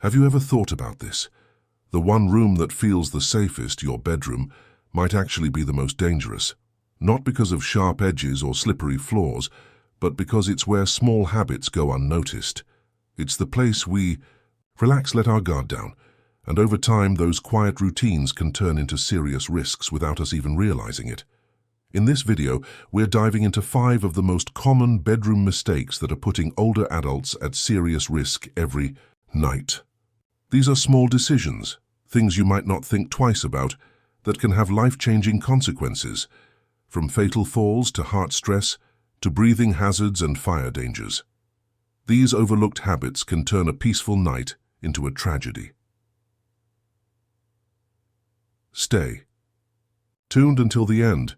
Have you ever thought about this? The one room that feels the safest, your bedroom, might actually be the most dangerous. Not because of sharp edges or slippery floors, but because it's where small habits go unnoticed. It's the place we relax, let our guard down, and over time those quiet routines can turn into serious risks without us even realizing it. In this video, we're diving into 5 of the most common bedroom mistakes that are putting older adults at serious risk every night. These are small decisions, things you might not think twice about, that can have life-changing consequences, from fatal falls to heart stress to breathing hazards and fire dangers. These overlooked habits can turn a peaceful night into a tragedy. Stay tuned until the end,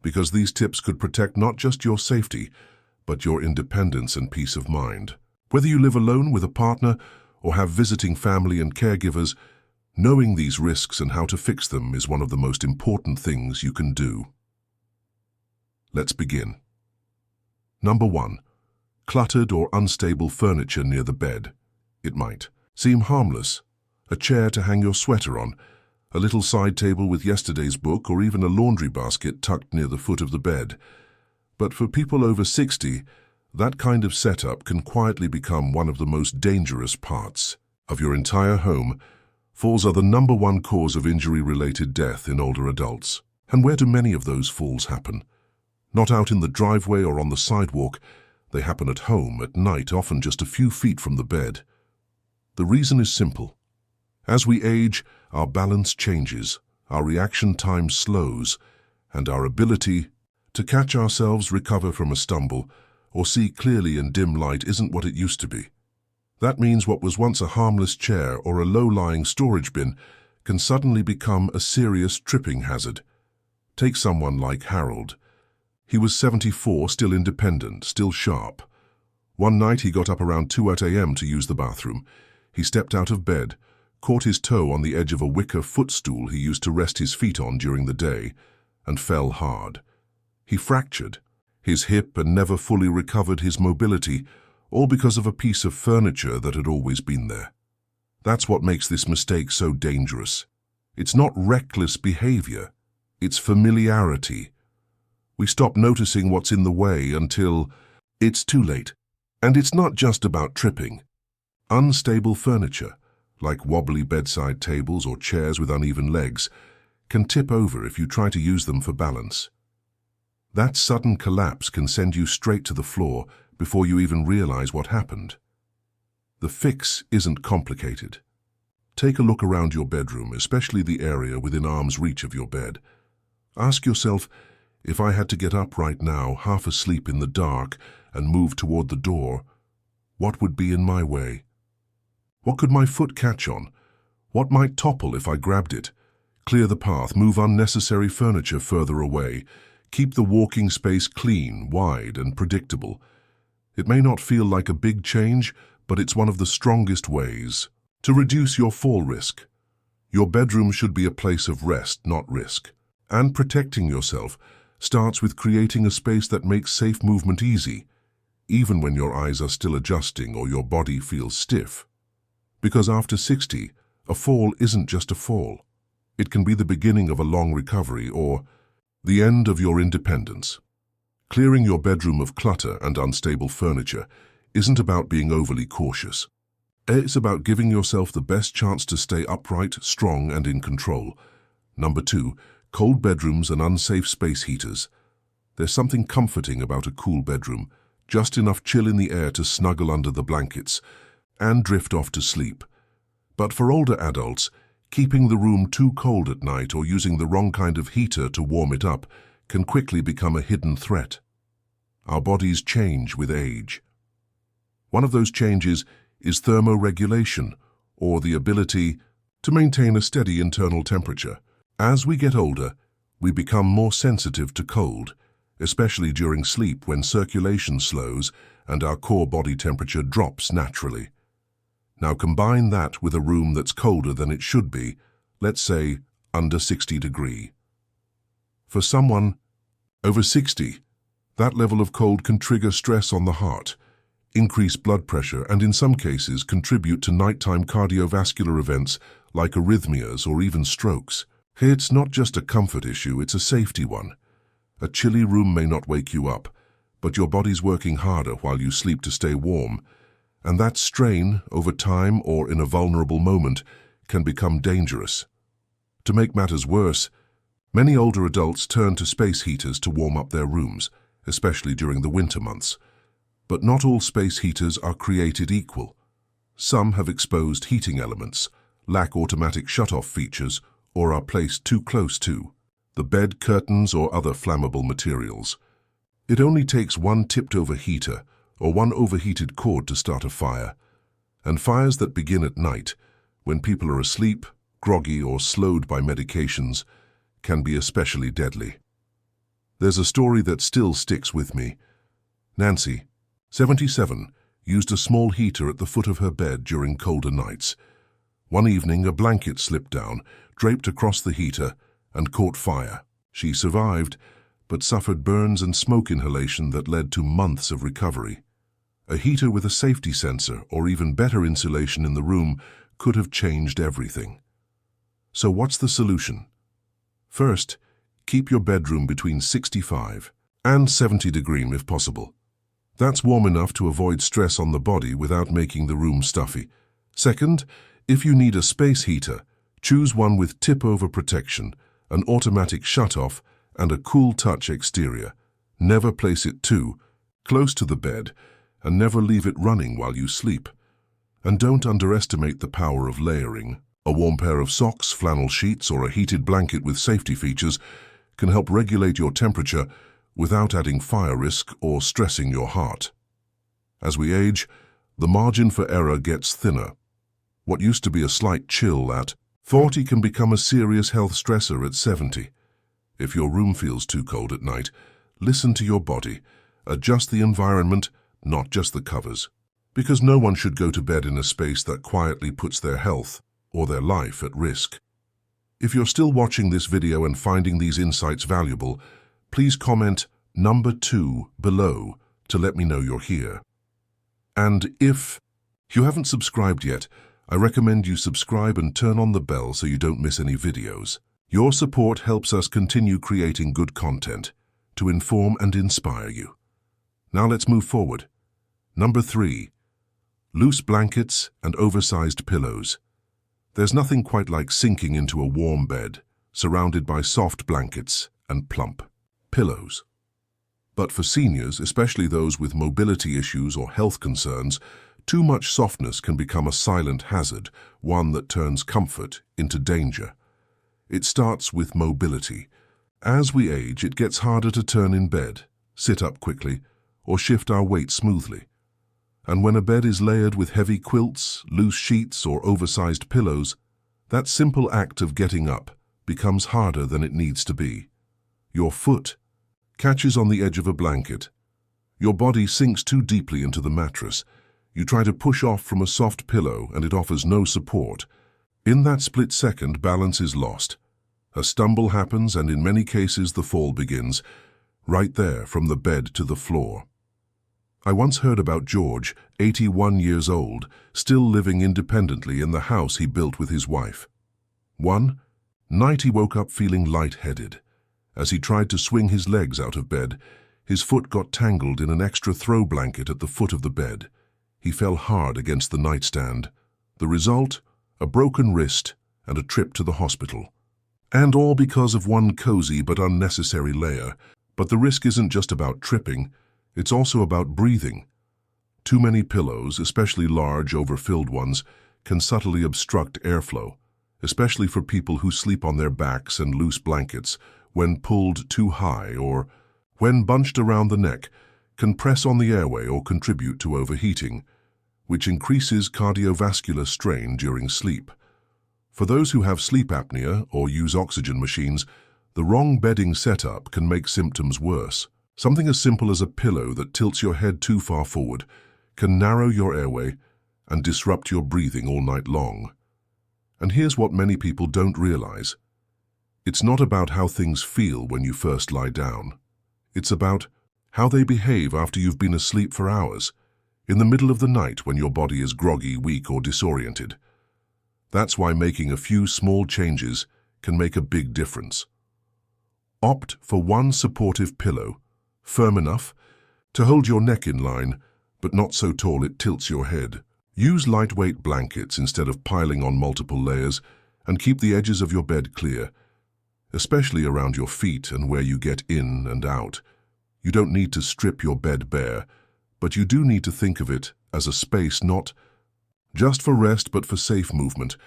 because these tips could protect not just your safety, but your independence and peace of mind. Whether you live alone with a partner or have visiting family and caregivers, knowing these risks and how to fix them is one of the most important things you can do. Let's begin. Number 1. Cluttered or unstable furniture near the bed. It might seem harmless. A chair to hang your sweater on, a little side table with yesterday's book, or even a laundry basket tucked near the foot of the bed. But for people over 60, that kind of setup can quietly become one of the most dangerous parts of your entire home. Falls are the number 1 cause of injury-related death in older adults. And where do many of those falls happen? Not out in the driveway or on the sidewalk. They happen at home, at night, often just a few feet from the bed. The reason is simple. As we age, our balance changes, our reaction time slows, and our ability to catch ourselves, recover from a stumble, or see clearly in dim light isn't what it used to be. That means what was once a harmless chair or a low-lying storage bin can suddenly become a serious tripping hazard. Take someone like Harold. He was 74, still independent, still sharp. One night he got up around 2 a.m. to use the bathroom. He stepped out of bed, caught his toe on the edge of a wicker footstool he used to rest his feet on during the day, and fell hard. He fractured his hip and never fully recovered his mobility, all because of a piece of furniture that had always been there. That's what makes this mistake so dangerous. It's not reckless behavior, it's familiarity. We stop noticing what's in the way until it's too late. And it's not just about tripping. Unstable furniture, like wobbly bedside tables or chairs with uneven legs, can tip over if you try to use them for balance. That sudden collapse can send you straight to the floor before you even realize what happened. The fix isn't complicated. Take a look around your bedroom, especially the area within arm's reach of your bed. Ask yourself, if I had to get up right now, half asleep in the dark, and move toward the door, what would be in my way? What could my foot catch on? What might topple if I grabbed it? Clear the path, move unnecessary furniture further away. Keep the walking space clean, wide, and predictable. It may not feel like a big change, but it's one of the strongest ways to reduce your fall risk. Your bedroom should be a place of rest, not risk. And protecting yourself starts with creating a space that makes safe movement easy, even when your eyes are still adjusting or your body feels stiff. Because after 60, a fall isn't just a fall. It can be the beginning of a long recovery or the end of your independence. Clearing your bedroom of clutter and unstable furniture isn't about being overly cautious. It's about giving yourself the best chance to stay upright, strong, and in control. Number 2, cold bedrooms and unsafe space heaters. There's something comforting about a cool bedroom, just enough chill in the air to snuggle under the blankets and drift off to sleep. But for older adults, keeping the room too cold at night or using the wrong kind of heater to warm it up can quickly become a hidden threat. Our bodies change with age. One of those changes is thermoregulation, or the ability to maintain a steady internal temperature. As we get older, we become more sensitive to cold, especially during sleep when circulation slows and our core body temperature drops naturally. Now combine that with a room that's colder than it should be, let's say under 60 degrees. For someone over 60, that level of cold can trigger stress on the heart. increase blood pressure, and in some cases contribute to nighttime cardiovascular events like arrhythmias or even strokes. It's not just a comfort issue, it's a safety one. A chilly room may not wake you up, but your body's working harder while you sleep to stay warm, and that strain, over time or in a vulnerable moment, can become dangerous. To make matters worse, many older adults turn to space heaters to warm up their rooms, especially during the winter months. But not all space heaters are created equal. Some have exposed heating elements, lack automatic shut-off features, or are placed too close to the bed, curtains, or other flammable materials. It only takes one tipped-over heater or one overheated cord to start a fire, and fires that begin at night, when people are asleep, groggy, or slowed by medications, can be especially deadly. There's a story that still sticks with me. Nancy, 77, used a small heater at the foot of her bed during colder nights. One evening, a blanket slipped down, draped across the heater, and caught fire. She survived, but suffered burns and smoke inhalation that led to months of recovery. A heater with a safety sensor, or even better insulation in the room, could have changed everything. So what's the solution? First, keep your bedroom between 65 and 70 degrees if possible. That's warm enough to avoid stress on the body without making the room stuffy. Second, if you need a space heater, choose one with tip-over protection, an automatic shut-off, and a cool touch exterior. Never place it too close to the bed, and never leave it running while you sleep. And don't underestimate the power of layering. A warm pair of socks, flannel sheets, or a heated blanket with safety features can help regulate your temperature without adding fire risk or stressing your heart. As we age, the margin for error gets thinner. What used to be a slight chill at 40 can become a serious health stressor at 70. If your room feels too cold at night, listen to your body. Adjust the environment, not just the covers. Because no one should go to bed in a space that quietly puts their health or their life at risk. If you're still watching this video and finding these insights valuable, please comment number 2 below to let me know you're here. And if you haven't subscribed yet, I recommend you subscribe and turn on the bell so you don't miss any videos. Your support helps us continue creating good content to inform and inspire you. Now let's move forward. Number 3. Loose blankets and oversized pillows. There's nothing quite like sinking into a warm bed, surrounded by soft blankets and plump pillows. But for seniors, especially those with mobility issues or health concerns, too much softness can become a silent hazard, one that turns comfort into danger. It starts with mobility. As we age, it gets harder to turn in bed, sit up quickly, or shift our weight smoothly. And when a bed is layered with heavy quilts, loose sheets, or oversized pillows, that simple act of getting up becomes harder than it needs to be. Your foot catches on the edge of a blanket. Your body sinks too deeply into the mattress. You try to push off from a soft pillow and it offers no support. In that split second, balance is lost. A stumble happens and in many cases the fall begins, right there from the bed to the floor. I once heard about George, 81 years old, still living independently in the house he built with his wife. One night he woke up feeling lightheaded. As he tried to swing his legs out of bed, his foot got tangled in an extra throw blanket at the foot of the bed. He fell hard against the nightstand. The result? A broken wrist and a trip to the hospital. And all because of one cozy but unnecessary layer. But the risk isn't just about tripping, it's also about breathing. Too many pillows, especially large, overfilled ones, can subtly obstruct airflow, especially for people who sleep on their backs and loose blankets. When pulled too high or when bunched around the neck, can press on the airway or contribute to overheating, which increases cardiovascular strain during sleep. For those who have sleep apnea or use oxygen machines, the wrong bedding setup can make symptoms worse. Something as simple as a pillow that tilts your head too far forward can narrow your airway and disrupt your breathing all night long. And here's what many people don't realize. It's not about how things feel when you first lie down. It's about how they behave after you've been asleep for hours. in the middle of the night when your body is groggy, weak, or disoriented. That's why making a few small changes can make a big difference. Opt for one supportive pillow, firm enough to hold your neck in line, but not so tall it tilts your head. Use lightweight blankets instead of piling on multiple layers, and keep the edges of your bed clear, especially around your feet and where you get in and out. You don't need to strip your bed bare, but you do need to think of it as a space not just for rest but for safe movement.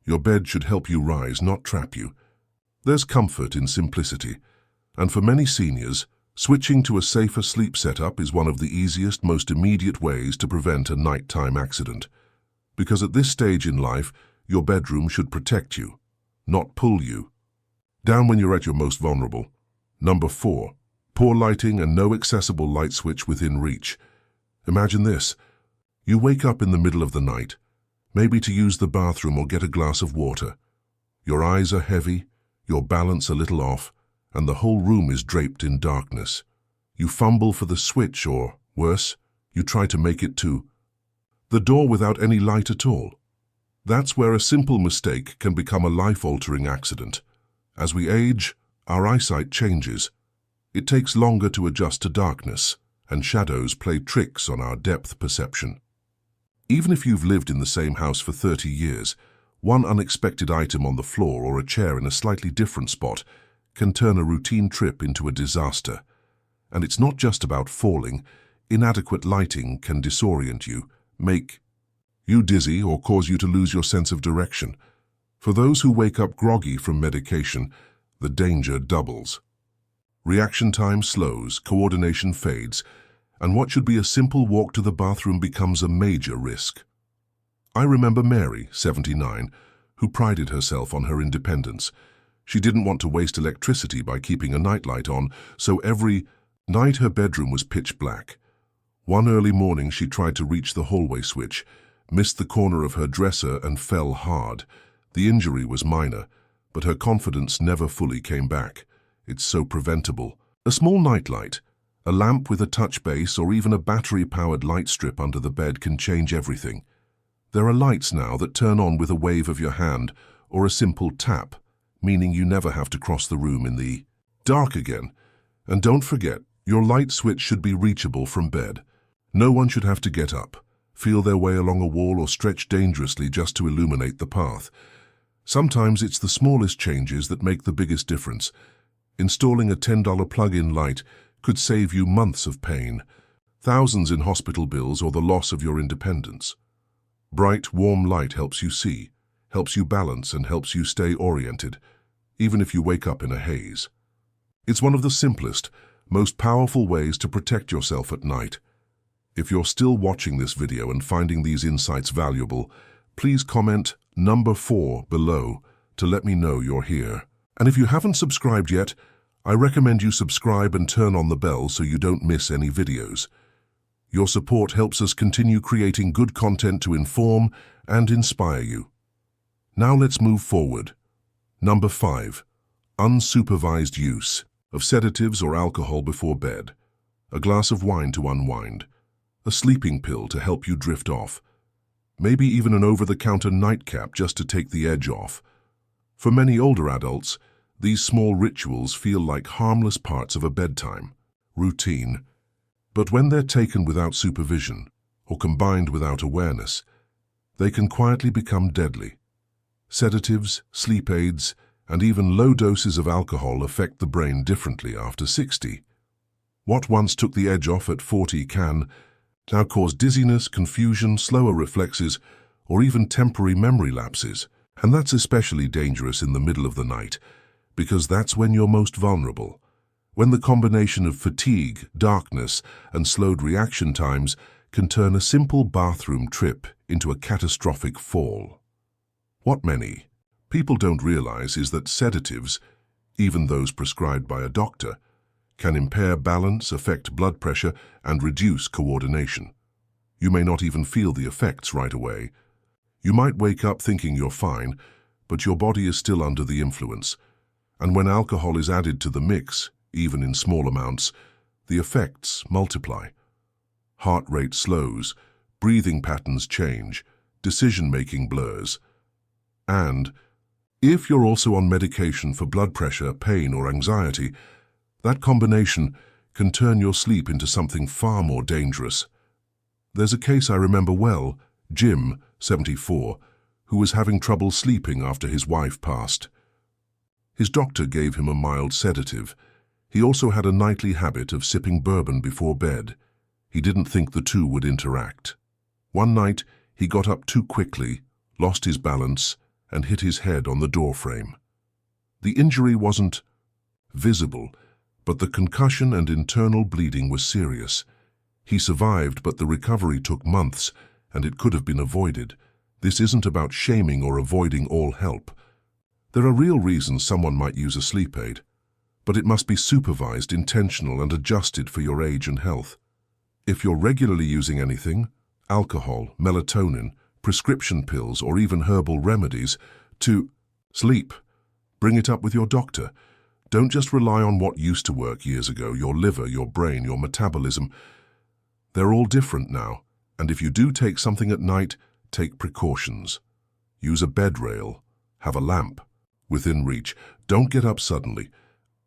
Your bed should help you rise, not trap you. There's comfort in simplicity, and for many seniors, switching to a safer sleep setup is one of the easiest, most immediate ways to prevent a nighttime accident. Because at this stage in life, your bedroom should protect you, not pull you down when you're at your most vulnerable. Number 4, poor lighting and no accessible light switch within reach. Imagine this. You wake up in the middle of the night, maybe to use the bathroom or get a glass of water. Your eyes are heavy, your balance a little off, and the whole room is draped in darkness. You fumble for the switch or, worse, you try to make it to the door without any light at all. That's where a simple mistake can become a life-altering accident. As we age, our eyesight changes. It takes longer to adjust to darkness, and shadows play tricks on our depth perception. Even if you've lived in the same house for 30 years, one unexpected item on the floor or a chair in a slightly different spot can turn a routine trip into a disaster. And it's not just about falling. Inadequate lighting can disorient you, make you dizzy, or cause you to lose your sense of direction. For those who wake up groggy from medication, the danger doubles. Reaction time slows, coordination fades, and what should be a simple walk to the bathroom becomes a major risk. I remember Mary, 79, who prided herself on her independence. She didn't want to waste electricity by keeping a nightlight on, so every night her bedroom was pitch black. One early morning she tried to reach the hallway switch, missed the corner of her dresser and fell hard. The injury was minor, but her confidence never fully came back. It's so preventable. A small nightlight, a lamp with a touch base, or even a battery-powered light strip under the bed can change everything. There are lights now that turn on with a wave of your hand or a simple tap, meaning you never have to cross the room in the dark again. And don't forget, your light switch should be reachable from bed. No one should have to get up, feel their way along a wall, or stretch dangerously just to illuminate the path. Sometimes it's the smallest changes that make the biggest difference. Installing a $10 plug-in light could save you months of pain, thousands in hospital bills, or the loss of your independence. Bright, warm light helps you see, helps you balance, and helps you stay oriented, even if you wake up in a haze. It's one of the simplest, most powerful ways to protect yourself at night. If you're still watching this video and finding these insights valuable, please comment number 4 below to let me know you're here. And if you haven't subscribed yet, I recommend you subscribe and turn on the bell so you don't miss any videos. Your support helps us continue creating good content to inform and inspire you. Now let's move forward. Number 5. Unsupervised use of sedatives or alcohol before bed. A glass of wine to unwind. A sleeping pill to help you drift off. Maybe even an over-the-counter nightcap just to take the edge off. For many older adults, these small rituals feel like harmless parts of a bedtime routine. But when they're taken without supervision, or combined without awareness, they can quietly become deadly. Sedatives, sleep aids, and even low doses of alcohol affect the brain differently after 60. What once took the edge off at 40 can now cause dizziness, confusion, slower reflexes, or even temporary memory lapses. And that's especially dangerous in the middle of the night, because that's when you're most vulnerable. When the combination of fatigue, darkness, and slowed reaction times can turn a simple bathroom trip into a catastrophic fall. What many people don't realize is that sedatives, even those prescribed by a doctor, can impair balance, affect blood pressure, and reduce coordination. You may not even feel the effects right away. You might wake up thinking you're fine, but your body is still under the influence. And when alcohol is added to the mix, even in small amounts, the effects multiply. Heart rate slows, breathing patterns change, decision-making blurs. And if you're also on medication for blood pressure, pain, or anxiety, that combination can turn your sleep into something far more dangerous. There's a case I remember well, Jim, 74, who was having trouble sleeping after his wife passed. His doctor gave him a mild sedative. He also had a nightly habit of sipping bourbon before bed. He didn't think the two would interact. One night, he got up too quickly, lost his balance, and hit his head on the doorframe. The injury wasn't visible, but the concussion and internal bleeding was serious. He survived, but the recovery took months, and it could have been avoided. This isn't about shaming or avoiding all help. There are real reasons someone might use a sleep aid, but it must be supervised, intentional, and adjusted for your age and health. If you're regularly using anything, alcohol, melatonin, prescription pills, or even herbal remedies, to sleep, bring it up with your doctor. Don't just rely on what used to work years ago. Your liver, your brain, your metabolism, they're all different now. And if you do take something at night, take precautions. Use a bed rail. Have a lamp within reach. Don't get up suddenly.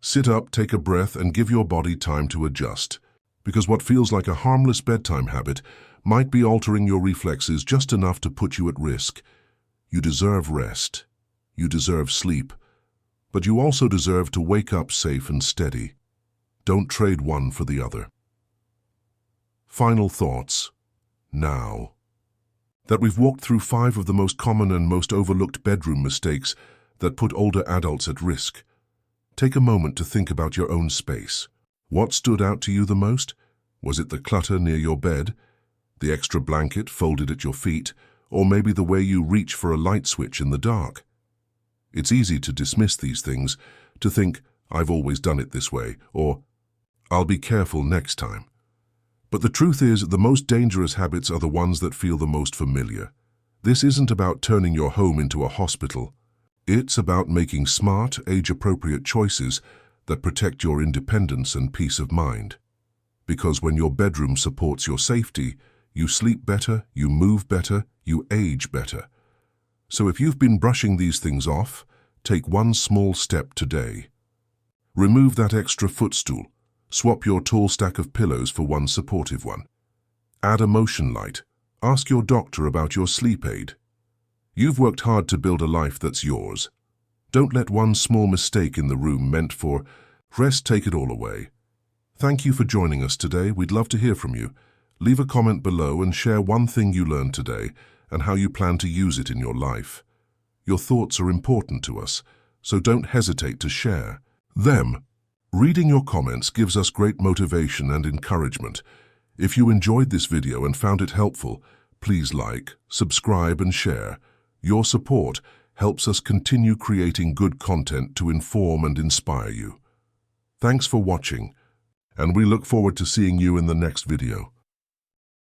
Sit up, take a breath, and give your body time to adjust. Because what feels like a harmless bedtime habit might be altering your reflexes just enough to put you at risk. You deserve rest. You deserve sleep. But you also deserve to wake up safe and steady. Don't trade one for the other. Final thoughts. Now that we've walked through 5 of the most common and most overlooked bedroom mistakes that put older adults at risk, take a moment to think about your own space. What stood out to you the most? Was it the clutter near your bed, the extra blanket folded at your feet, or maybe the way you reach for a light switch in the dark? It's easy to dismiss these things, to think, I've always done it this way, or I'll be careful next time. But the truth is, the most dangerous habits are the ones that feel the most familiar. This isn't about turning your home into a hospital. It's about making smart, age-appropriate choices that protect your independence and peace of mind. Because when your bedroom supports your safety, you sleep better, you move better, you age better. So if you've been brushing these things off, take one small step today. Remove that extra footstool. Swap your tall stack of pillows for one supportive one. Add a motion light. Ask your doctor about your sleep aid. You've worked hard to build a life that's yours. Don't let one small mistake in the room meant for rest take it all away. Thank you for joining us today. We'd love to hear from you. Leave a comment below and share one thing you learned today and how you plan to use it in your life. Your thoughts are important to us, so don't hesitate to share them. Reading your comments gives us great motivation and encouragement. If you enjoyed this video and found it helpful, please like, subscribe, and share. Your support helps us continue creating good content to inform and inspire you. Thanks for watching, and we look forward to seeing you in the next video.